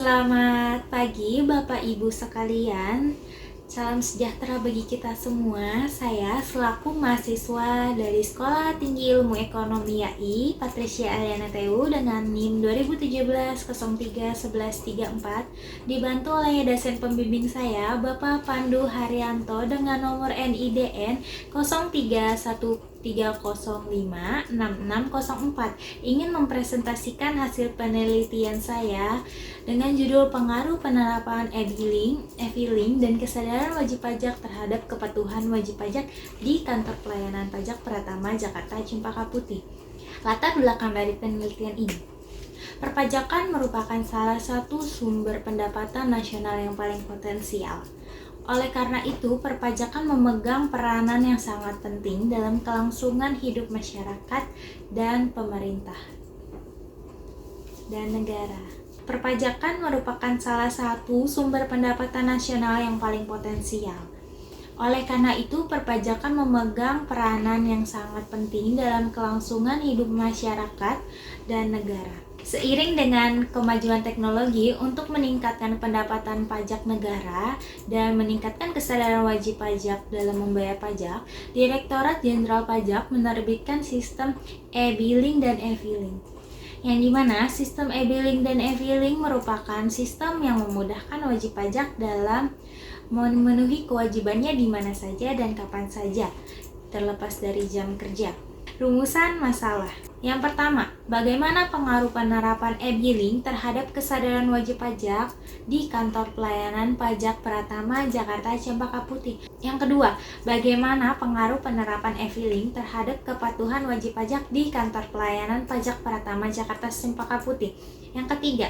Selamat pagi Bapak Ibu sekalian. Salam sejahtera bagi kita semua. Saya selaku mahasiswa dari Sekolah Tinggi Ilmu Ekonomi AI, Patricia Aliana TU dengan NIM 2017-03-1134, dibantu oleh dosen pembimbing saya Bapak Pandu Haryanto dengan nomor NIDN 0313056604, ingin mempresentasikan hasil penelitian saya dengan judul pengaruh penerapan e-billing dan kesadaran wajib pajak terhadap kepatuhan wajib pajak di Kantor Pelayanan Pajak Pratama Jakarta Cempaka Putih. Latar belakang dari penelitian ini: perpajakan merupakan salah satu sumber pendapatan nasional yang paling potensial. Oleh karena itu, perpajakan memegang peranan yang sangat penting dalam kelangsungan hidup masyarakat dan pemerintah dan negara. Perpajakan merupakan salah satu sumber pendapatan nasional yang paling potensial. Oleh karena itu, perpajakan memegang peranan yang sangat penting dalam kelangsungan hidup masyarakat dan negara. Seiring dengan kemajuan teknologi untuk meningkatkan pendapatan pajak negara dan meningkatkan kesadaran wajib pajak dalam membayar pajak, Direktorat Jenderal Pajak menerbitkan sistem e-billing dan e-filing, yang dimana sistem e-billing dan e-filing merupakan sistem yang memudahkan wajib pajak dalam memenuhi kewajibannya di mana saja dan kapan saja, terlepas dari jam kerja. Rumusan masalah. Yang pertama, bagaimana pengaruh penerapan e-billing terhadap kesadaran wajib pajak di Kantor Pelayanan Pajak Pratama Jakarta Cempaka Putih? Yang kedua, bagaimana pengaruh penerapan e-billing terhadap kepatuhan wajib pajak di Kantor Pelayanan Pajak Pratama Jakarta Cempaka Putih? Yang ketiga,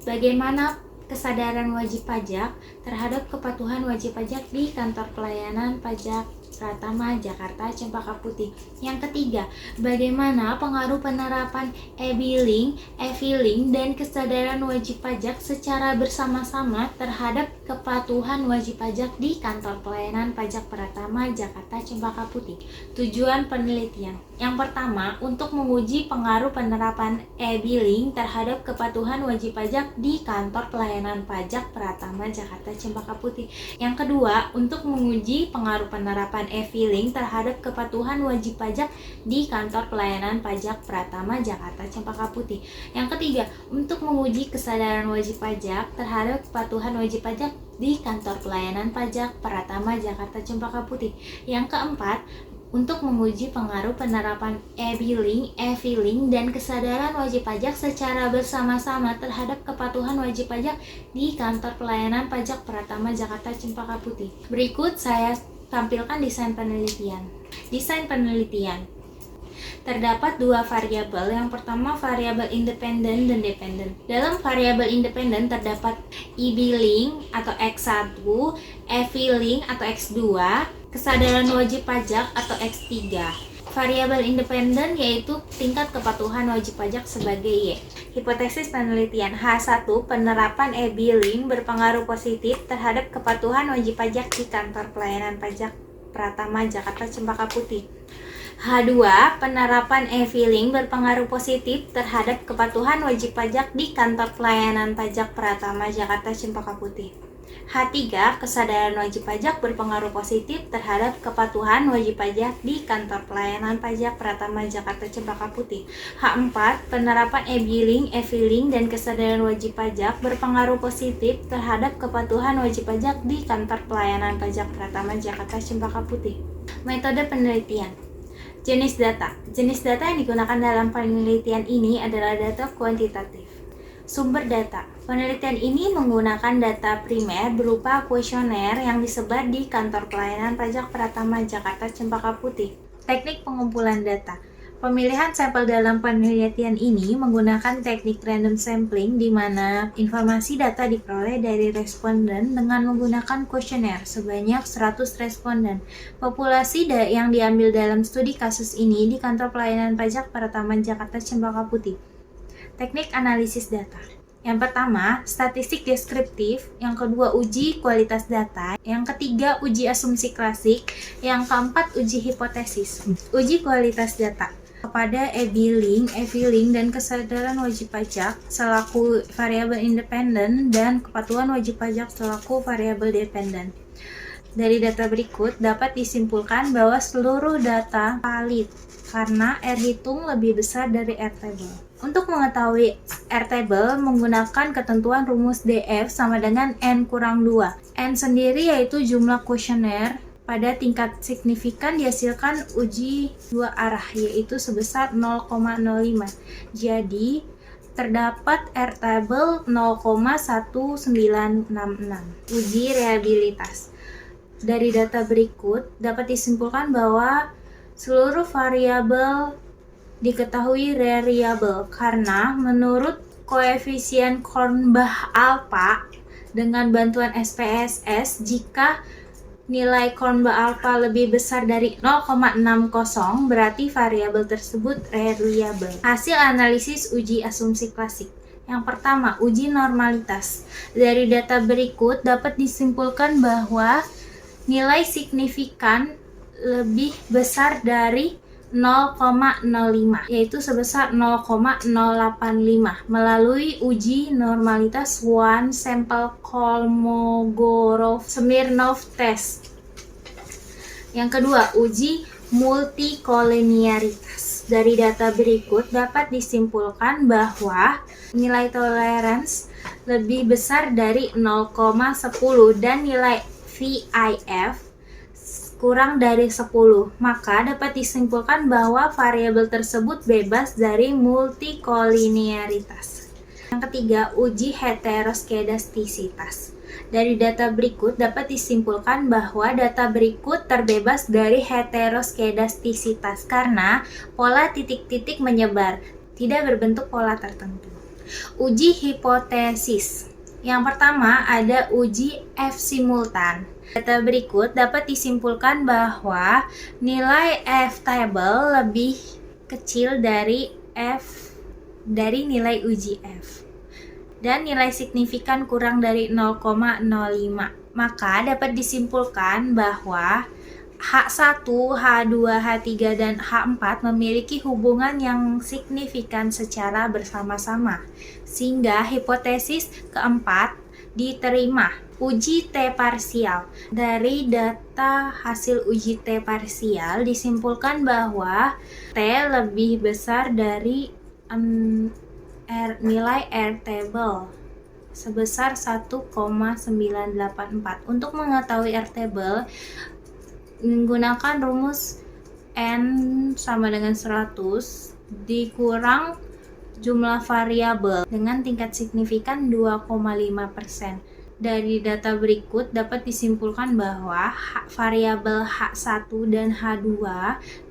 bagaimana kesadaran wajib pajak terhadap kepatuhan wajib pajak di Kantor Pelayanan Pajak Pratama Jakarta Cempaka Putih? Yang ketiga, bagaimana pengaruh penerapan e-billing, e-filing, dan kesadaran wajib pajak secara bersama-sama terhadap kepatuhan wajib pajak di Kantor Pelayanan Pajak Pratama Jakarta Cempaka Putih? Tujuan penelitian. Yang pertama, untuk menguji pengaruh penerapan e-billing terhadap kepatuhan wajib pajak di Kantor Pelayanan Pajak Pratama Jakarta Cempaka Putih. Yang kedua, untuk menguji pengaruh penerapan e-filing terhadap kepatuhan wajib pajak di Kantor Pelayanan Pajak Pratama Jakarta Cempaka Putih. Yang ketiga, untuk menguji kesadaran wajib pajak terhadap kepatuhan wajib pajak di Kantor Pelayanan Pajak Pratama Jakarta Cempaka Putih. Yang keempat, untuk menguji pengaruh penerapan e-billing, e-filing, dan kesadaran wajib pajak secara bersama-sama terhadap kepatuhan wajib pajak di Kantor Pelayanan Pajak Pratama Jakarta Cempaka Putih. Berikut saya tampilkan desain penelitian. Desain penelitian. Terdapat dua variabel. Yang pertama, variabel independen dan dependen. Dalam variabel independen terdapat e-billing atau X1, e-filing atau X2, kesadaran wajib pajak atau X3. Variabel independen yaitu tingkat kepatuhan wajib pajak sebagai Y. Hipotesis penelitian. H1, penerapan e-billing berpengaruh positif terhadap kepatuhan wajib pajak di Kantor Pelayanan Pajak Pratama Jakarta Cempaka Putih. H2, penerapan e-filing berpengaruh positif terhadap kepatuhan wajib pajak di Kantor Pelayanan Pajak Pratama Jakarta Cempaka Putih. H3, kesadaran wajib pajak berpengaruh positif terhadap kepatuhan wajib pajak di Kantor Pelayanan Pajak Pratama Jakarta Cempaka Putih. H4, penerapan e-billing, e-filing, dan kesadaran wajib pajak berpengaruh positif terhadap kepatuhan wajib pajak di Kantor Pelayanan Pajak Pratama Jakarta Cempaka Putih. Metode penelitian. Jenis data. Jenis data yang digunakan dalam penelitian ini adalah data kuantitatif. Sumber data. Penelitian ini menggunakan data primer berupa kuesioner yang disebar di Kantor Pelayanan Pajak Pratama Jakarta Cempaka Putih. Teknik pengumpulan data. Pemilihan sampel dalam penelitian ini menggunakan teknik random sampling, di mana informasi data diperoleh dari responden dengan menggunakan kuesioner sebanyak 100 responden. Populasi yang diambil dalam studi kasus ini di Kantor Pelayanan Pajak Pratama Jakarta Cempaka Putih. Teknik analisis data. Yang pertama, statistik deskriptif. Yang kedua, uji kualitas data. Yang ketiga, uji asumsi klasik. Yang keempat, uji hipotesis. Uji kualitas data. kepada e-billing, dan kesadaran wajib pajak selaku variabel independen dan kepatuhan wajib pajak selaku variabel dependen. Dari data berikut dapat disimpulkan bahwa seluruh data valid karena R hitung lebih besar dari R table. Untuk mengetahui R table menggunakan ketentuan rumus DF sama dengan N kurang 2. N sendiri yaitu jumlah kuesioner pada tingkat signifikan dihasilkan uji dua arah yaitu sebesar 0,05. Jadi terdapat R table 0,1966. Uji reliabilitas. Dari data berikut dapat disimpulkan bahwa seluruh variabel diketahui reliable karena menurut koefisien Kornbach alpha dengan bantuan SPSS jika nilai Kornbach alpha lebih besar dari 0,60 berarti variabel tersebut reliable. Hasil analisis uji asumsi klasik. Yang pertama, uji normalitas. Dari data berikut dapat disimpulkan bahwa nilai signifikan lebih besar dari 0,05 yaitu sebesar 0,085 melalui uji normalitas one sample Kolmogorov-Smirnov test. Yang kedua, uji multikoliniaritas. Dari data berikut dapat disimpulkan bahwa nilai toleransi lebih besar dari 0,10 dan nilai VIF kurang dari 10, maka dapat disimpulkan bahwa variabel tersebut bebas dari multikoliniaritas. Yang ketiga, uji heteroskedastisitas. Dari data berikut dapat disimpulkan bahwa data berikut terbebas dari heteroskedastisitas karena pola titik-titik menyebar, tidak berbentuk pola tertentu. Uji hipotesis. Yang pertama ada uji F simultan. Data berikut dapat disimpulkan bahwa nilai F table lebih kecil dari nilai uji F dan nilai signifikan kurang dari 0,05. Maka dapat disimpulkan bahwa H1, H2, H3, dan H4 memiliki hubungan yang signifikan secara bersama-sama, sehingga hipotesis keempat diterima. Uji T parsial. Dari data hasil uji T parsial disimpulkan bahwa T lebih besar dari nilai R table sebesar 1,984. Untuk mengetahui R table menggunakan rumus N sama dengan 100 dikurang jumlah variabel dengan tingkat signifikan 2,5%. Dari data berikut dapat disimpulkan bahwa variabel H1 dan H2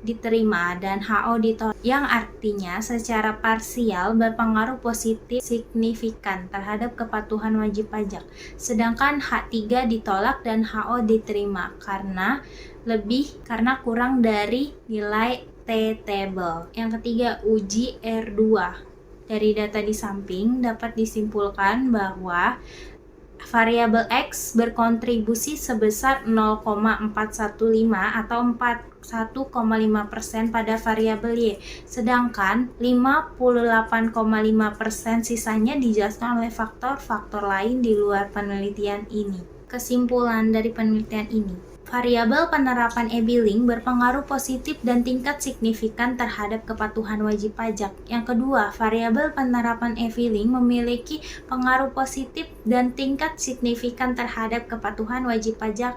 diterima dan HO ditolak, yang artinya secara parsial berpengaruh positif signifikan terhadap kepatuhan wajib pajak. Sedangkan H3 ditolak dan HO diterima karena kurang dari nilai T table. Yang ketiga, uji R2. Dari data di samping dapat disimpulkan bahwa variabel X berkontribusi sebesar 0,415 atau 41,5% pada variabel Y, sedangkan 58,5% sisanya dijelaskan oleh faktor-faktor lain di luar penelitian ini. Kesimpulan dari penelitian ini, variabel penerapan e-billing berpengaruh positif dan tingkat signifikan terhadap kepatuhan wajib pajak. Yang kedua, variabel penerapan e-billing memiliki pengaruh positif dan tingkat signifikan terhadap kepatuhan wajib pajak.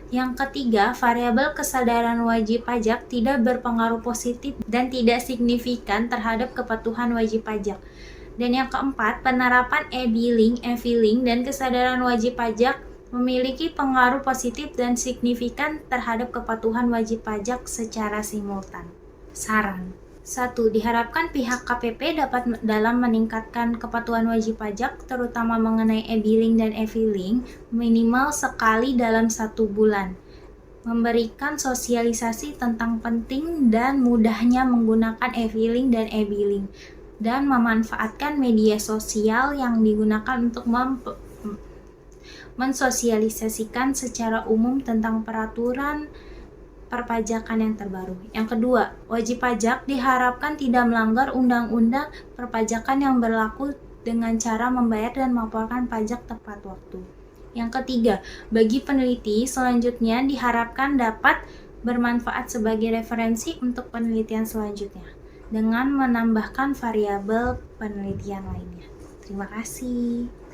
Yang ketiga, variabel kesadaran wajib pajak tidak berpengaruh positif dan tidak signifikan terhadap kepatuhan wajib pajak. Dan yang keempat, penerapan e-billing, e-filing, dan kesadaran wajib pajak memiliki pengaruh positif dan signifikan terhadap kepatuhan wajib pajak secara simultan. Saran 1. Diharapkan pihak KPP dapat dalam meningkatkan kepatuhan wajib pajak, terutama mengenai e-billing dan e-filing, minimal sekali dalam 1 bulan. Memberikan sosialisasi tentang penting dan mudahnya menggunakan e-filing dan e-billing, dan memanfaatkan media sosial yang digunakan untuk mensosialisasikan secara umum tentang peraturan perpajakan yang terbaru. Yang kedua, wajib pajak diharapkan tidak melanggar undang-undang perpajakan yang berlaku dengan cara membayar dan melaporkan pajak tepat waktu. Yang ketiga, bagi peneliti selanjutnya diharapkan dapat bermanfaat sebagai referensi untuk penelitian selanjutnya dengan menambahkan variabel penelitian lainnya. Terima kasih.